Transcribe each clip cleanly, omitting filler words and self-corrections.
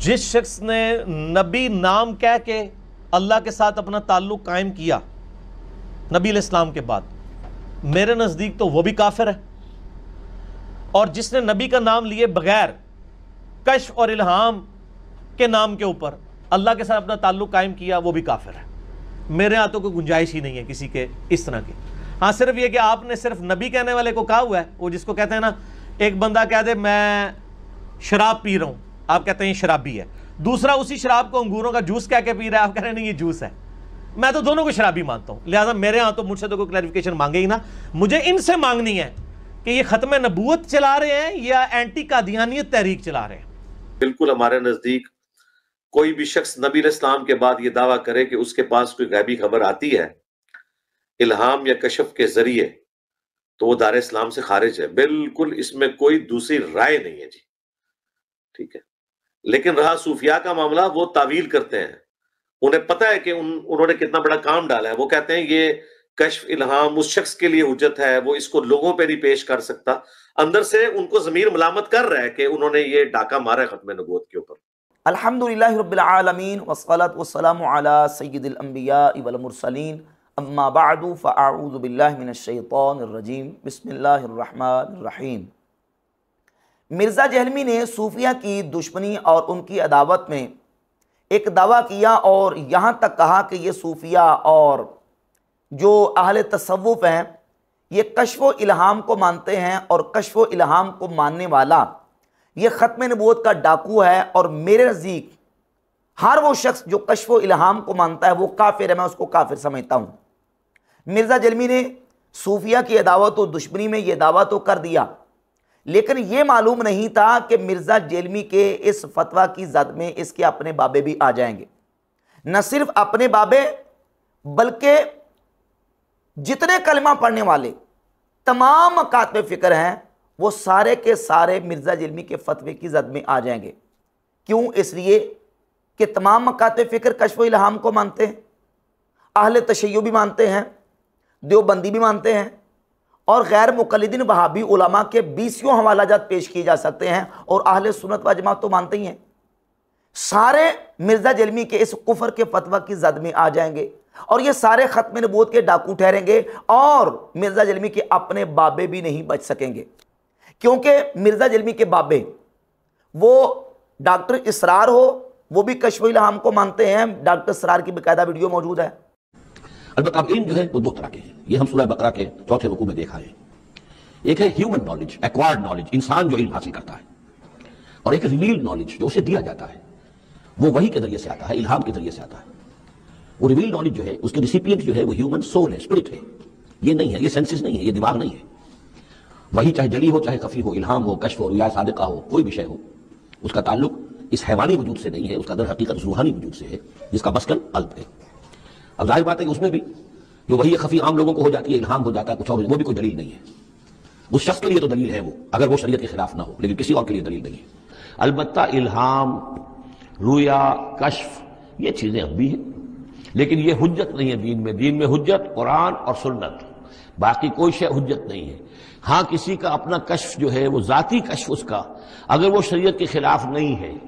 जिस शख्स ने नबी नाम कह के अल्लाह के साथ अपना ताल्लुक कायम किया नबी अलैहिस्सलाम के बाद, मेरे नज़दीक तो वो भी काफिर है। और जिसने नबी का नाम लिए बगैर कश्फ और इल्हाम के नाम के ऊपर अल्लाह के साथ अपना ताल्लुक कायम किया, वो भी काफिर है। मेरे यहाँ तो कोई गुंजाइश ही नहीं है किसी के इस तरह की। हाँ, सिर्फ ये कि आपने सिर्फ नबी कहने वाले को कहा हुआ है, वो जिसको कहते हैं ना, एक बंदा कह दे मैं शराब पी रहा हूं, आप कहते हैं शराबी है। दूसरा उसी शराब को अंगूरों का जूस कह के पी रहा है, आप कह रहे हैं नहीं ये जूस है। मैं तो दोनों को शराबी मानता हूं। लिहाजा मेरे यहां तो मुझसे तो कोई क्लैरिफिकेशन मांगे ही ना, मुझे इनसे मांगनी है कि ये खत्म नबूवत चला रहे हैं या एंटी कादियानियत तहरीक चला रहे हैं। बिल्कुल हमारे नजदीक कोई भी शख्स नबी अलैहिस्सलाम के बाद ये दावा करे कि उसके पास कोई गैबी खबर आती है इल्हाम या कशफ के जरिए, तो वो दार इस्लाम से खारिज है। बिल्कुल इसमें कोई दूसरी राय नहीं है जी, ठीक है। लेकिन रहा सूफिया का मामला, वो तावील करते हैं। उन्हें पता है कि उन्होंने कितना बड़ा काम डाला है। वो कहते हैं ये कश्फ इल्हाम उस शख्स के लिए हुज्जत है, वो इसको लोगों पे नहीं पेश कर सकता। अंदर से उनको ज़मीर मलामत कर रहा है कि उन्होंने ये डाका मारा है खत्म नबूवत के ऊपर। अल्हम्दुलिल्लाहि रब्बिल आलमीन वस्सलातु वस्सलामु अला सय्यिदिल अंबिया वल मुरसलीन अम्मा बअदु फ़अऊज़ु बिल्लाहि मिनश शैतानिर रजीम बिस्मिल्लाहिर रहमानिर रहीम। मिर्ज़ा जहलमी ने सूफिया की दुश्मनी और उनकी अदावत में एक दावा किया और यहाँ तक कहा कि ये सूफिया और जो अहले तसव्वुफ़ हैं ये कश्फ़ व इल्हाम को मानते हैं, और कश्फ़ व इल्हाम को मानने वाला ये ख़त्म नबूवत का डाकू है। और मेरे नज़दीक हर वो शख्स जो कश्फ़ व इल्हाम को मानता है वो काफिर है, मैं उसको काफिर समझता हूँ। मिर्ज़ा जहलमी ने सूफिया की अदावत और दुश्मनी में ये दावा तो कर दिया, लेकिन ये मालूम नहीं था कि मिर्ज़ा जहलमी के इस फतवा की जद में इसके अपने बाबे भी आ जाएंगे। न सिर्फ अपने बाबे बल्कि जितने कलमा पढ़ने वाले तमाम मकातब फ़िक्र हैं वो सारे के सारे मिर्ज़ा जहलमी के फतवे की जद में आ जाएंगे। क्यों? इसलिए कि तमाम मकातब फ़िक्र कश्फ़ व इल्हाम को मानते हैं, अहले तशय्युअ भी मानते हैं, देवबंदी भी मानते हैं, और गैर मुक़ल्लिदीन वहाबी उलमा के 20 हवालाजात पेश किए जा सकते हैं, और अहले सुन्नत व जमात तो मानते ही हैं। सारे मिर्ज़ा जहलमी के इस कुफर के फतवा की जद में आ जाएंगे और ये सारे ख़त्म नबूवत के डाकू ठहरेंगे, और मिर्ज़ा जहलमी के अपने बाबे भी नहीं बच सकेंगे। क्योंकि मिर्ज़ा जहलमी के बाबे वो डॉक्टर इसरार हो, वो भी कश्फ़ व इल्हाम को मानते हैं। डॉक्टर इसरार की बाकायदा वीडियो मौजूद है। अलबत्ता अब इल्म जो है वो दो तरह के हैं, ये हम सूरह बकरा के चौथे रुकू में देखा है। एक है ह्यूमन नॉलेज, एक्वायर्ड नॉलेज, इंसान जो इल्म हासिल करता है, और एक रिवील्ड नॉलेज जो उसे दिया जाता है, वो वही के जरिए से आता है, इल्हाम के जरिए से आता है। वो रिवील्ड नॉलेज जो है उसके रिसिपिएंट जो है वो ह्यूमन सोल है, स्पिरिट है, ये नहीं है, ये सेंसेस नहीं है, ये दिमाग नहीं है। वही चाहे जली हो चाहे खफी हो, इल्हाम हो, कश्फ हो, रुया सादिका हो, कोई विषय हो, उसका ताल्लुक इस हैवानी वजूद से नहीं है, उसका दर हकीकत रूहानी वजूद से है, जिसका मस्कन कल्ब है। अब जाहिर बात है कि उसमें भी जो वही खफी आम लोगों को हो जाती है, इल्हाम हो जाता है कुछ और, वो भी कोई दलील नहीं है। उस शख्स के लिए तो दलील है वो, अगर वो शरीयत के खिलाफ ना हो, लेकिन किसी और के लिए दलील नहीं है। अलबत्ता इल्हाम, रुया, कश्फ, ये चीजें अब भी हैं, लेकिन ये हुज्जत नहीं है दीन में। दीन में हुज्जत कुरान और सुन्नत, बाकी कोई शय हुज्जत नहीं है। हाँ, किसी का अपना कश्फ जो है वो जाती कश्फ उसका, अगर वो शरीयत के खिलाफ नहीं है,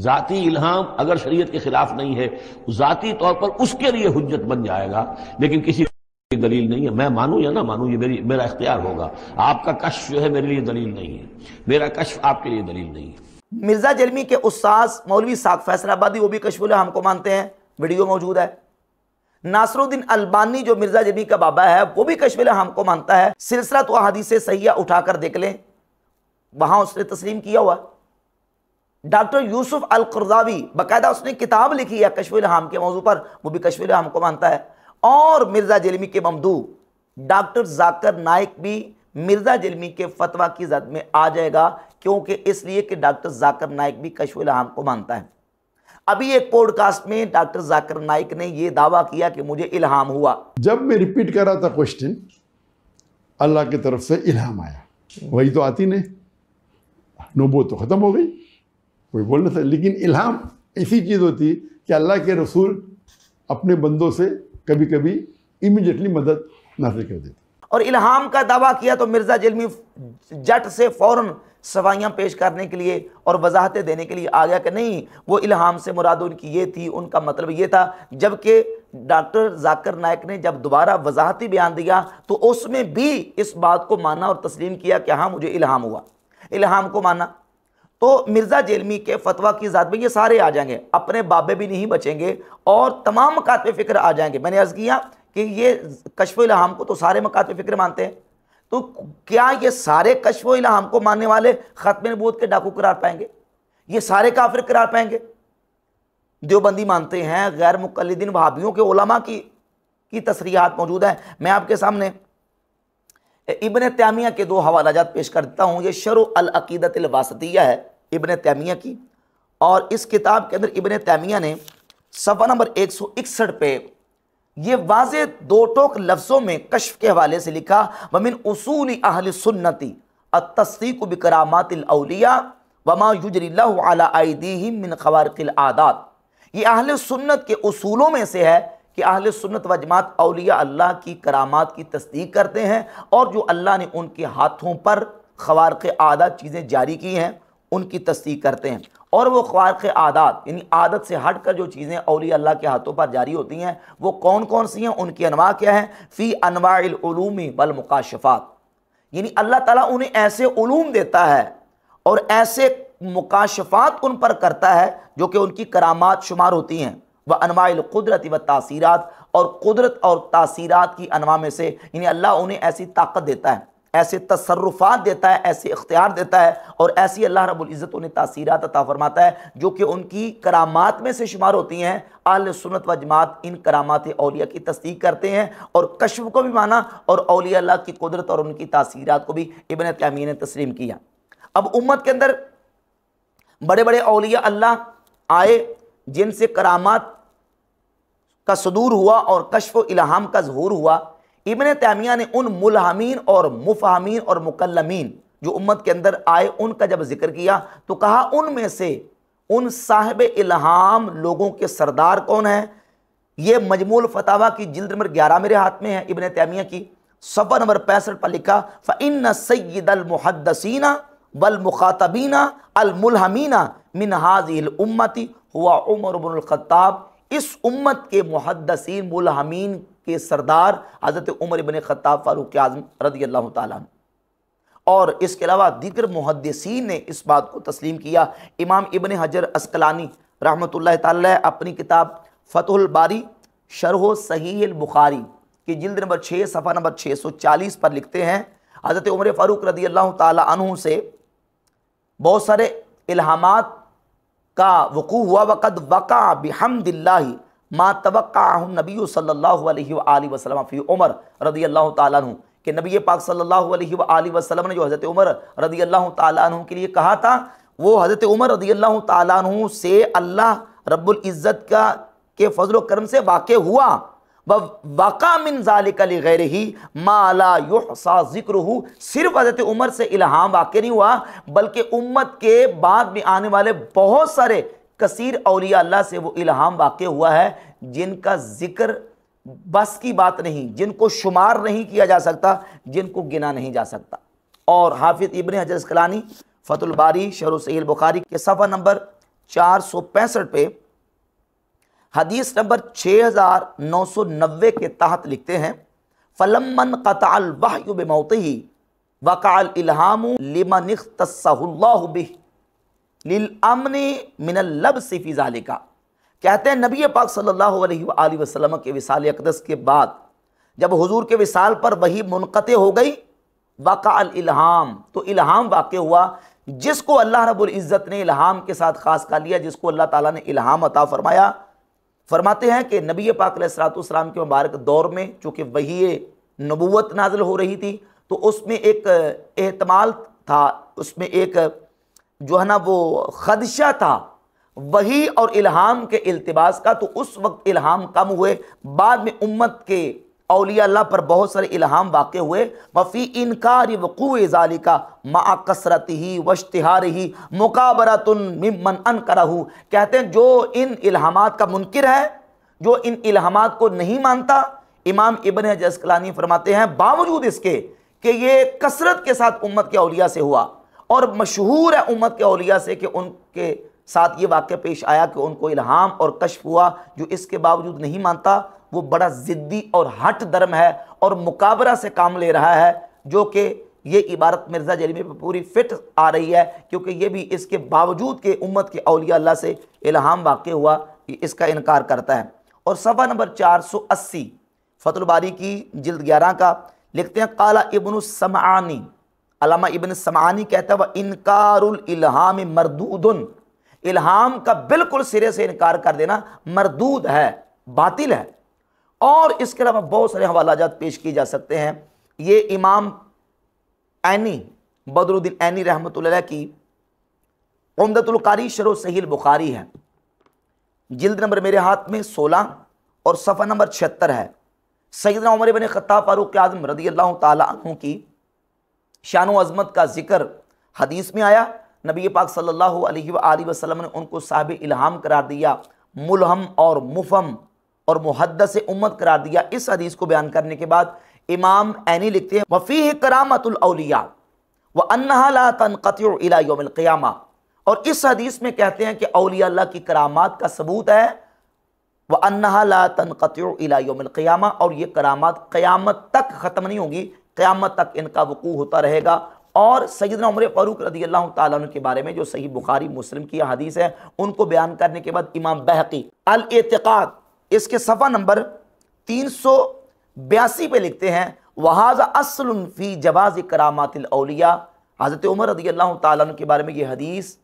जाती इल्हाम अगर शरीयत के खिलाफ नहीं है, जाती तौर पर उसके लिए हुज्जत बन जाएगा, लेकिन किसी की दलील नहीं है। मैं मानूं या ना मानूं ये मेरा इख्तियार होगा। आपका कश्फ जो है मेरे लिए दलील नहीं है, मेरा कश्फ आपके लिए दलील नहीं है। मिर्ज़ा जहलमी के उस्ताद मौलवी साक़ फैसलाबादी वो भी कश्फ़ व इल्हाम को मानते हैं, वीडियो मौजूद है। नासरुद्दीन अलबानी जो मिर्ज़ा जहलमी का बाबा है वो भी कश्फ़ व इल्हाम को मानता है। सिलसिला तो अहादीस सहीहा उठाकर देख लें, वहां उसने तस्लीम किया हुआ। डॉक्टर यूसुफ अल क़रज़ावी बाकायदा उसने किताब लिखी है कश्फ़ व इल्हाम के मौजू पर, वो भी कश्फ़ व इल्हाम को मानता है। और मिर्ज़ा जहलमी के ममदू डॉक्टर जाकिर नाइक भी मिर्ज़ा जहलमी के फतवा की जद में आ जाएगा, क्योंकि इसलिए कि डॉक्टर जाकिर नाइक भी कश्फ़ व इल्हाम को मानता है। अभी एक पॉडकास्ट में डॉक्टर जाकिर नाइक ने यह दावा किया कि मुझे इल्हाम हुआ। जब मैं रिपीट कर रहा था क्वेश्चन, अल्लाह की तरफ से इल्हाम आया, वही तो आती नहीं, नबूवत तो ख़त्म हो गई, कोई बोल नहीं था। लेकिन इल्हाम ऐसी चीज़ होती है कि अल्लाह के रसूल अपने बंदों से कभी कभी इमीडिएटली मदद नाज़िल कर देते। और इल्हाम का दावा किया तो मिर्ज़ा जेलमी जट से फ़ौरन सफाइयाँ पेश करने के लिए और वजाहतें देने के लिए आ गया कि नहीं, वो इल्हाम से मुराद उनकी ये थी, उनका मतलब ये था। जबकि डॉक्टर जाकिर नाइक ने जब दोबारा वजाहती बयान दिया तो उसमें भी इस बात को माना और तस्लीम किया कि हाँ मुझे इल्हाम हुआ, इल्हाम को माना। तो मिर्ज़ा जेलमी के फतवा की ज़ात में ये सारे आ जाएंगे, अपने बाबे भी नहीं बचेंगे और तमाम मकातब फ़िक्र आ जाएंगे। मैंने अर्ज़ किया कि ये कश्फ़ इल्हाम को तो सारे मकातब फ़िक्र मानते हैं, तो क्या ये सारे कश्फ़ इल्हाम को मानने वाले ख़त्म नबूवत के डाकू करार पाएंगे? ये सारे काफिर करार पाएंगे? देवबंदी मानते हैं, गैर मुक़ल्लिदीन वहाबियों के उलमा की तसरीहात मौजूद है। मैं आपके सामने इब्न तैमिया के दो हवालाजात पेश कर देता हूँ। ये शरह अल अक़ीदत अल वासितिया है इब्न तैमिया की, और इस किताब के अंदर इब्न तैमिया ने सफ़ा नंबर 161 पे ये वाज़े दो टोक लफ्ज़ों में कश्फ के हवाले से लिखा, वमिन उसूल अहल सुन्नती अत-तस्दीक़ बिकरामातिल औलिया वमा युजरिल्लाहु अला अयदीहिम मिन ख़वारिक़िल आदात। ये अहल सुन्नत के उसूलों में से है कि अहल सुन्नत व जमात औलिया अल्लाह की करामात की तस्दीक करते हैं और जो अल्लाह ने उनके हाथों पर ख़वारिक़ आदात चीज़ें जारी की हैं उनकी तस्दीक करते हैं। और वो ख़वारिक़ आदात यानी आदत से हट कर जो चीज़ें औलिया अल्लाह के हाथों पर जारी होती हैं वो कौन कौन सी हैं, उनकी अनवा क्या है। फ़ी अनवाइल उलूमी वल मुकाशफ़ात, यानी अल्लाह ताला उन्हें ऐसे उलूम देता है और ऐसे मुकाशफ़ात उन पर करता है जो कि उनकी करामात शुमार होती हैं। व अनवाइल कुदरत व तासीरात, और कुदरत और तासीरात की अनवा में से यानी अल्लाह उन्हें ऐसी ताकत देता है, ऐसे तसर्रुफ़ात देता है, ऐसे इख्तियार देता है और ऐसी अल्लाह रब्बुल इज़्ज़त उन्हें तासीरात अता फरमाता है जो कि उनकी करामात में से शुमार होती हैं। अहले सुन्नत व जमात इन करामात औलिया की तस्दीक करते हैं और कश्फ को भी माना और औलिया अल्लाह की कुदरत और उनकी तासीरात को भी इब्न तैमिया ने तस्लीम किया। अब उम्मत के अंदर बड़े बड़े औलिया अल्लाह आए जिनसे करामात का सदूर हुआ और कश्फ इल्हाम का ज़हूर हुआ। इब्न तैमिया ने उन मुल्हमीन और मुफहमीन और मुकल्लमीन जो उम्मत के अंदर आए उनका जब जिक्र किया तो कहा उनमें से उन साहिब इल्हाम लोगों के सरदार कौन है। ये मजमूल फतावा की जिल्द नंबर 11 मेरे हाथ में है इब्न तैमिया की, सफ़ा नंबर 65 पर लिखा, फ़इन्न सय्यिदल मुहद्दिसीना वल मुखातबीना अल मुल्हमीना मिन हाज़िहिल उम्मती हुवा उमर इब्नुल ख़त्ताब। इस उम्मत के मुहद्दिसीन मुल्हमीन के सरदार हज़रत उमर इब्न ख़त्ताब फ़ारूक़ आज़म रज़ियल्लाहु ताला अन्हु। और इसके अलावा दीगर मुहद्दिसीन ने इस बात को तस्लीम किया। इमाम इब्न हजर अस्क़लानी रहमतुल्लाह ताला अपनी किताब फ़तहुल बारी शरह सहीह बुखारी की जिल्द नंबर 6 सफ़ा नंबर 640 पर लिखते हैं, हज़रत उमर फ़ारूक़ रज़ियल्लाहु ताला अन्हु से बहुत सारे इल्हामात का वक़ू हुआ। वक़द वक़ा बिहम्दिल्लाहि मा तवक्काअहु नबी सल्लल्लाहु अलैहि वसल्लम फ़ी उमर रज़ियल्लाहु ताला अन्हु, कि नबी पाक सल्लल्लाहु अलैहि वसल्लम ने जो हज़रत उमर रज़ियल्लाहु ताला अन्हु के लिए कहा था वो हज़रत उमर रज़ियल्लाहु ताला अन्हु से अल्लाह रब्बुल इज़्ज़त का के फ़ज़्ल व करम से वाक़े हुआ। वक़ा मिन ज़ालिका लिग़ैरिही मा ला युहसा ज़िक्रुहु, सिर्फ हज़रत उमर से इल्हाम वाक़े नहीं हुआ बल्कि उम्मत के बाद में आने वाले बहुत सारे कसीर औलिया अल्लाह से वो इल्हाम वाक़े हुआ है जिनका ज़िक्र बस की बात नहीं, जिनको शुमार नहीं किया जा सकता, जिनको गिना नहीं जा सकता। और हाफिज़ इब्न हजर अस्क़लानी फ़तहुल बारी शरह सहीह बुखारी के सफ़ा नंबर 465 पे हदीस नंबर 6990 के तहत लिखते हैं, फ़लम्मन क़तअल वहयु बिमौतिही वक़अल इल्हामु लिमन इख़्तस्सहुल्लाहु बिही लिल अमनि मिनल लब्सि फ़ी ज़ालिका। कहते हैं नबी पाक सल्लल्लाहु अलैहि वसल्लम के विसाल अक़दस के बाद जब हुजूर के विसाल पर वही मुनक़ते हो गई, वक़अल इल्हाम, तो इल्हाम वाक़े हुआ। जिसको अल्लाह रब्बुल इज़्ज़त ने इल्हाम के साथ ख़ास कर लिया, जिसको अल्लाह ताला ने इल्हाम अता फरमाया, फरमाते हैं कि नबी पाक अलैहिस्सलातु वस्सलाम के मुबारक दौर में चूँकि वही नबूवत नाज़िल हो रही थी तो उसमें एक एहतमाल था, उसमें एक जो है ना वो खदशा था वही और इल्हाम के इल्तिबास का। तो उस वक्त इल्हाम कम हुए, बाद में उम्मत के औलिया अल्लाह पर बहुत सारे इल्हाम वाक़े हुए। वफ़ी इनकार वक़ूए ज़ालिका मा कसरतिही वश्तिहारिही मुकाबरतुन मिम्मन अनकरहू। कहते हैं जो इन इल्हामात का मुनकिर है, जो इन इल्हामात को नहीं मानता, इमाम इब्न हजर अस्कलानी फरमाते हैं बावजूद इसके कि ये कसरत के साथ उम्मत के औलिया से हुआ और मशहूर है उम्मत के औलिया से कि उनके साथ ये वाक़या पेश आया कि उनको इल्हाम और कश्फ हुआ, जो इसके बावजूद नहीं मानता वो बड़ा ज़िद्दी और हट धर्म है और मुकाबरा से काम ले रहा है, जो कि ये इबारत मिर्ज़ा जलीमी पर पूरी फिट आ रही है, क्योंकि ये भी इसके बावजूद के उम्मत के औलिया अल्लाह से इल्हाम वाक़ हुआ इसका इनकार करता है। और सफ़ा नंबर 480 फतहुल बारी की जिल्द 11 का लिखते हैं काला इब्न समानी, अल्लामा इब्न समानी कहता है वह इनकारुल इल्हाम मरदूदुन, इल्हाम का बिल्कुल सिरे से इनकार कर देना मरदूद है, बातिल है। और इसके अलावा बहुत सारे हवालाजात पेश किए जा सकते हैं। ये इमाम ऐनी बदरुद्दीन ऐनी रहमतुल्लाह की उम्दतुल कारी शरह सहीह बुखारी है, जिल्द नंबर मेरे हाथ में 16 और सफ़ा नंबर 76 है। सैयदना उमर इब्न खत्ताब फारूक आज़म रज़ियल्लाहु ताला अन्हु की शान व अज़मत का जिक्र हदीस में आया। नबी पाक सल्लल्लाहु अलैहि वसल्लम ने उनको साहिब इल्हाम करार दिया, मुलहम और मुफम और मुहद्दस उम्मत करार दिया। इस हदीस को बयान करने के बाद इमाम ऐनी लिखते हैं वफ़ीह करामतुल औलिया व अन्नहा ला तनक़तिउ इला यौमिल क़ियामा, और इस हदीस में कहते हैं कि औलिया अल्लाह की करामात का सबूत है व अन्नहा ला तनक़तिउ इला यौमिल क़ियामा, और ये करामात क़यामत तक ख़त्म नहीं होगी, क़यामत तक इनका वक़ू होता रहेगा। और सैयदना उमर फारूक रज़ियल्लाहु ताला अन्हु के बारे में जो सही बुखारी मुस्लिम की हदीस है उनको बयान करने के बाद इमाम बहक़ी अल एतिक़ाद इसके सफ़ा नंबर 382 पे लिखते हैं वहाज़ा अस्लुन फ़ी जवाज़ करामातिल औलिया, हज़रत उमर रज़ियल्लाहु ताला अन्हु के बारे में ये हदीस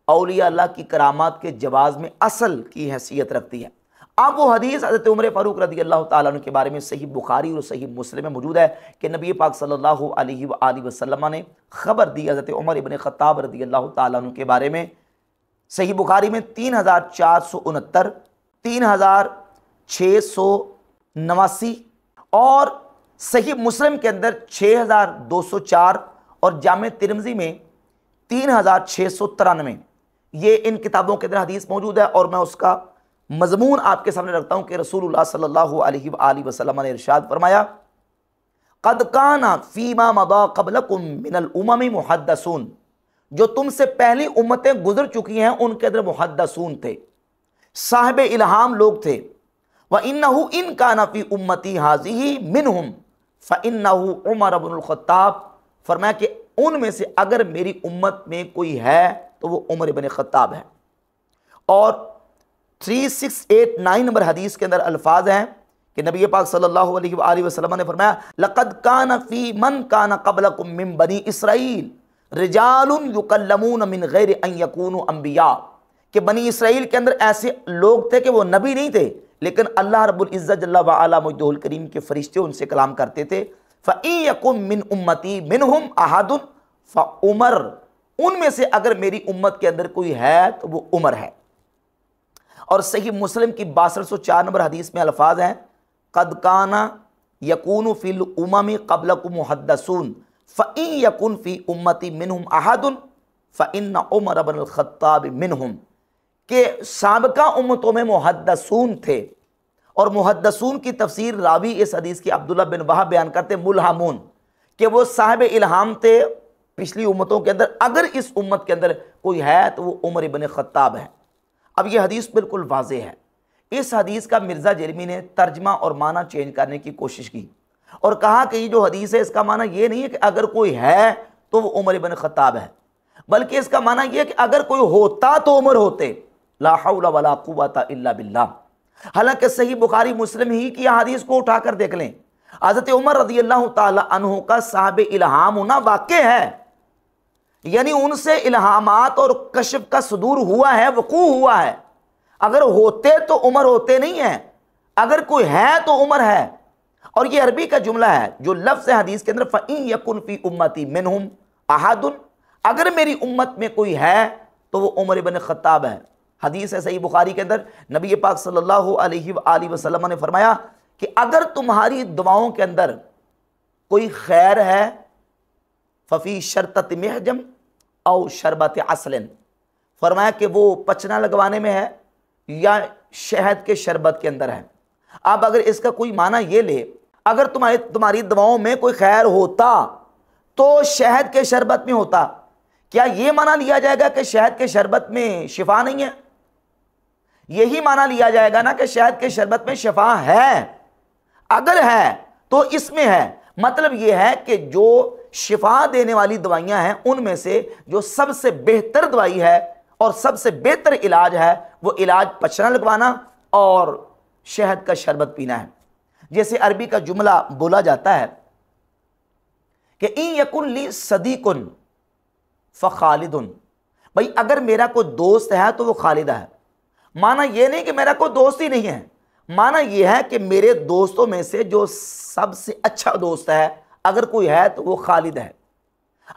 औलिया अल्लाह की करामात के जवाज़ में असल की हैसियत रखती है। अब वो हदीस हज़रत उमर फारूक रज़ियल्लाहु ताला अन्हु के बारे में सही बुखारी और सही मुस्लिम में मौजूद है कि नबी पाक सल्लल्लाहु अलैहि वसल्लम ने खबर दी हज़रत उमर इब्न खत्ताब रज़ियल्लाहु ताला अन्हु के बारे में। सही बुखारी में 3469, 3689 और सही मुस्लिम के अंदर 6204 और जामे तिरमिज़ी में 3693, ये इन किताबों के अंदर हदीस मौजूद है। और मैं उसका मजमून आपके सामने रखता हूं कि रसूलुल्लाह सल्लल्लाहु अलैहि वसल्लम ने इरशाद फरमाया क़द काना फ़ीमा मदा क़ब्लकुम मिनल उममी मुहद्दसून, जो तुमसे पहली उम्मतें गुजर चुकी हैं उनके अंदर मुहद्दसून थे, साहिब इल्हाम लोग थे। व इन्नहु इन काना फ़ी उम्मती हाज़िही मिनहुम फ़इन्नहु उमर इब्नुल ख़त्ताब, फरमाया कि उनमें से अगर मेरी उम्मत में कोई है तो वो उमर इब्न ख़त्ताब है। और 3689 नंबर हदीस के अंदर अल्फाज हैं कि नबी पाक सल्लल्लाहु अलैहि वसल्लम ने फरमाया लक़द काना फ़ी मन काना क़ब्लकुम मिन बनी इसराइल रिजालुन युकल्लमून मिन गैरि अन यकूनु अंबिया, कि बनी इसराइल के अंदर ऐसे लोग थे कि वो नबी नहीं थे लेकिन अल्लाह रब्बुल इज़्ज़त जल्ला व अला मुजद्दुहुल करीम के फरिश्ते उनसे कलाम करते थे। फ़इन यकुम मिन उम्मती मिनहुम अहदुन फ़उमर, उनमें से अगर मेरी उम्मत के अंदर कोई है तो वो उमर है। और सही मुस्लिम की 6204 नंबर हदीस में अल्फाज हैं क़द काना यकूनु फ़िल उममी क़ब्लकुम मुहद्दसून फ़इन यकुन फ़ी उम्मती मिनहुम अहदुन फ़इन्न उमर इब्नुल ख़त्ताब मिनहुम, के साबिका उम्मतों में मुहद्दसून थे। और मुहद्दसून की तफसीर रावी इस हदीस की अब्दुल्लाह बिन वहाब बयान करते मुल्हामून, कि वो साहिब इल्हाम थे पिछली उम्मतों के अंदर, अगर इस उम्मत के अंदर कोई है तो वो उमर इब्न ख़त्ताब है। अब ये हदीस बिल्कुल वाज़े है। इस हदीस का मिर्ज़ा जरमी ने तर्जमा और माना चेंज करने की कोशिश की और कहा कि ये जो हदीस है इसका माना ये नहीं है कि अगर कोई है तो वो उमर इब्न ख़त्ताब है, बल्कि इसका माना ये है कि अगर कोई होता तो उमर होते। ला हौला वला कुव्वता इल्ला बिल्लाह। हालांकि सही बुखारी मुस्लिम ही की हदीस को उठाकर देख लें, हज़रत उमर रज़ियल्लाहु ताला अन्हु का साहिब इल्हाम होना वाक़ई है, यानी उनसे इल्हामात और कश्फ का सुदूर हुआ है, वक़ू हुआ है। अगर होते तो उमर होते नहीं है, अगर कोई है तो उमर है। और ये अरबी का जुमला है जो लफ्ज़ हदीस के अंदर फ़इन यकुन फ़ी उम्मती मिनहुम अहदुन, अगर मेरी उम्मत में कोई है तो वो उमर इब्न ख़त्ताब है। हदीस है सही बुखारी के अंदर नबी पाक सल्लल्लाहु अलैहि वसल्लम ने फरमाया कि अगर तुम्हारी दुआओं के अंदर कोई खैर है फ़फ़ी शरतत महजम औ शरबत असलन, फरमाया कि वो पचना लगवाने में है या शहद के शरबत के अंदर है। अब अगर इसका कोई माना ये ले, अगर तुम्हारी दवाओं में कोई खैर होता तो शहद के शरबत में होता, क्या यह माना लिया जाएगा कि शहद के शरबत में शिफा नहीं है? यही माना लिया जाएगा ना कि शहद के शरबत में शिफा है। अगर है तो इसमें है, मतलब यह है कि जो शिफा देने वाली दवाइयां हैं उनमें से जो सबसे बेहतर दवाई है और सबसे बेहतर इलाज है वो इलाज पचना लगवाना और शहद का शरबत पीना है। जैसे अरबी का जुमला बोला जाता है कि इन यकुन ली सदीकुन फ़खालिदुन, भाई अगर मेरा कोई दोस्त है तो वो खालिदा है। माना यह नहीं कि मेरा कोई दोस्त ही नहीं है, माना यह है कि मेरे दोस्तों में से जो सबसे अच्छा दोस्त है अगर कोई है तो वो खालिद है।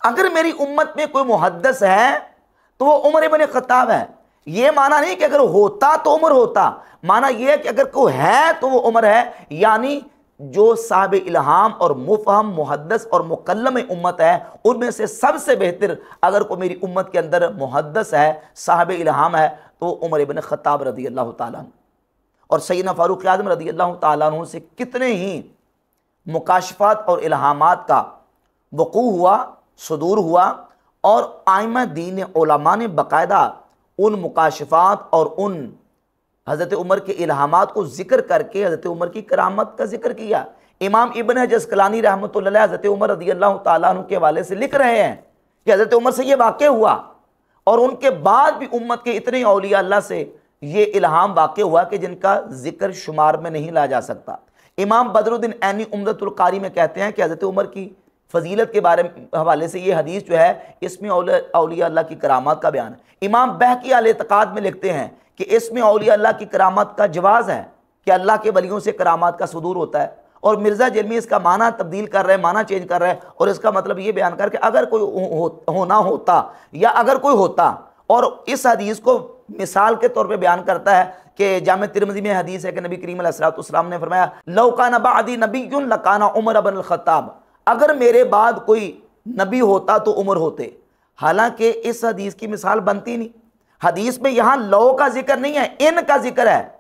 अगर मेरी उम्मत में कोई मुहद्दिस है तो वो उमर इब्न खत्ताब है। ये माना नहीं कि अगर होता तो उमर होता, माना यह है कि अगर कोई है तो वो उमर है। यानी जो साहब इल्हाम और मुफहम मुहद्दिस और मुकल्लम उम्मत है उनमें से सबसे बेहतर अगर कोई मेरी उम्मत के अंदर मुहद्दिस है, साहब इल्हाम है, तो उमर इब्न खत्ताब रदी अल्लाह ताला अन्हु। और सैयदना फारूक आज़म रदी अल्लाह ताला अन्हु से कितने ही मुकाशफात और इल्हामात का वक़ू हुआ, सुदूर हुआ, और आइमा दीन उलमा ने बाकायदा उन मुकाशफात और उन हज़रत उमर के इल्हामात को जिक्र करके हज़रत उमर की करामत का जिक्र किया। इमाम इब्न हजर अस्क़लानी रहमतुल्लाह अलैह हज़रत उमर रज़ी अल्लाह ताला अन्हु के हवाले से लिख रहे हैं कि हज़रत उमर से ये वाक़या हुआ और उनके बाद भी उम्मत के इतने औलिया अल्लाह से ये इल्हाम वाक़ हुआ कि जिनका जिक्र शुमार में नहीं लाया जा सकता। इमाम बदरुद्दीन ऐनी उम्दतुल कारी में कहते हैं कि हज़रत उमर की फजीलत के बारे में हवाले से ये हदीस जो है इसमें औलिया अल्लाह की करामात का बयान है। इमाम बहकी अल एतकाद में लिखते हैं कि इसमें औलिया अल्लाह की करामात का जवाज़ है कि अल्लाह के वलियों से करामात का सुदूर होता है। और मिर्ज़ा जलमी इसका माना तब्दील कर रहे हैं, माना चेंज कर रहे हैं, और इसका मतलब ये बयान कर कि अगर कोई होना होता या अगर कोई होता, और इस हदीस को मिसाल के तौर पे बयान करता है कि जामे तिरमिज़ी में हदीस है कि नबी करीम अलैहिस्सलाम ने फरमाया लौ काना बादी नबियुन लकाना उमर इब्न खत्ताब, अगर मेरे बाद कोई नबी होता तो उमर होते। हालांकि इस हदीस की मिसाल बनती नहीं। हदीस में यहाँ लौ का जिक्र नहीं है, इन का जिक्र है।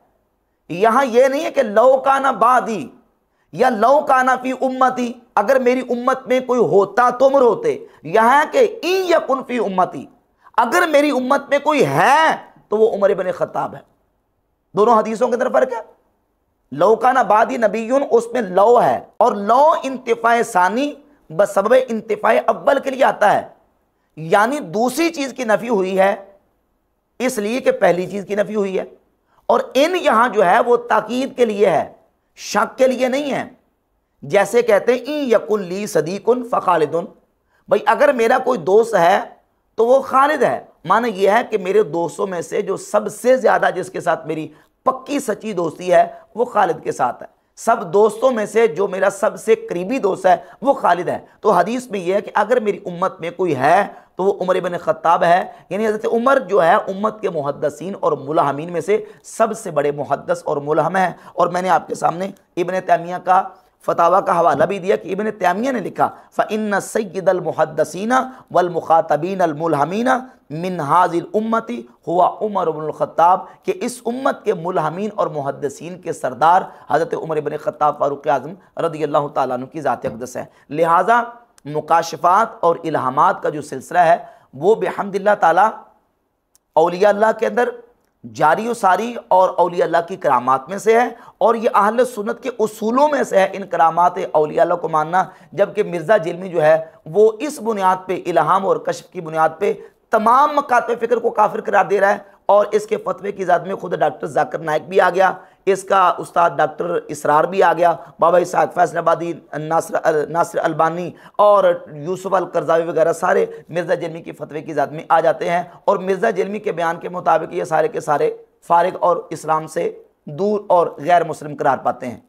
यहाँ यह नहीं है कि लौ काना बादी या लौ काना फी उम्मती, अगर मेरी उम्मत में कोई होता तो उमर होते। यहाँ के इन यकुन फी उम्मती, अगर मेरी उम्मत में कोई है तो वो उमर इब्न खत्ताब है। दोनों हदीसों के अंदर फर्क है। लौ काना बादी नबीयुन उसमें लौ है, और लौ इंतिफाए सानी बसबब इंतिफाए अव्वल के लिए आता है, यानी दूसरी चीज की नफी हुई है इसलिए कि पहली चीज की नफी हुई है। और इन यहां जो है वो ताकीद के लिए है, शक के लिए नहीं है। जैसे कहते हैं इन यकुन ली सदीकुन फ़खालिदुन, भाई अगर मेरा कोई दोस्त है तो वो खालिद है। माना यह है कि मेरे दोस्तों में से जो सबसे ज्यादा जिसके साथ मेरी पक्की सच्ची दोस्ती है वो खालिद के साथ है। सब दोस्तों में से जो मेरा सबसे करीबी दोस्त है वो खालिद है। तो हदीस में यह है कि अगर मेरी उम्मत में कोई है तो वो उमर इब्न खत्ताब है। यानी हज़रत उमर जो है उम्मत के मुहद्दिसीन और मुलहमीन में से सबसे बड़े मुहद्दिस और मुलहम है। और मैंने आपके सामने इब्न तैमिया का फतावा का हवाला भी दिया कि इब्न तैमिया ने लिखा फ़इन्न सय्यदल मुहद्दिसीना वल मुखातबीन अल मुलहमीना मिन हाज़िल उम्मती हुआ उमर इब्नुल खत्ताब, कि इस उम्मत के मुलहमीन और मुहद्दिसीन के सरदार हज़रत उमर इब्न खत्ताब फ़ारूक आज़म रज़ियल्लाहु ताला अन्हु की ज़ात अक़दस है। लिहाजा मुकाशफात और इल्हामात का जो सिलसिला है वो बिहम्दिल्लाह ताला औलिया अल्लाह के अंदर जारी व सारी और औलिया अल्लाह की करामात में से है, और ये अहले सुन्नत के उसूलों में से है इन करामात औलिया अल्लाह को मानना। जबकि मिर्ज़ा जिल्मी जो है वो इस बुनियाद पे, इल्हाम और कश्फ की बुनियाद पे तमाम मकातब फ़िक्र को काफिर करार दे रहा है। और इसके फतवे की ज़ात में खुद डॉक्टर जाकिर नाइक भी आ गया, इसका उस्ताद डॉक्टर इसरार भी आ गया, बाबा इसाक फैसलाबादी, नासिर अलबानी और यूसुफ अल करज़ावी वगैरह सारे मिर्ज़ा जिल्मी की फतवे की ज़ात में आ जाते हैं। और मिर्ज़ा जिल्मी के बयान के मुताबिक ये सारे के सारे फारिग और इस्लाम से दूर और गैर मुस्लिम करार पाते हैं।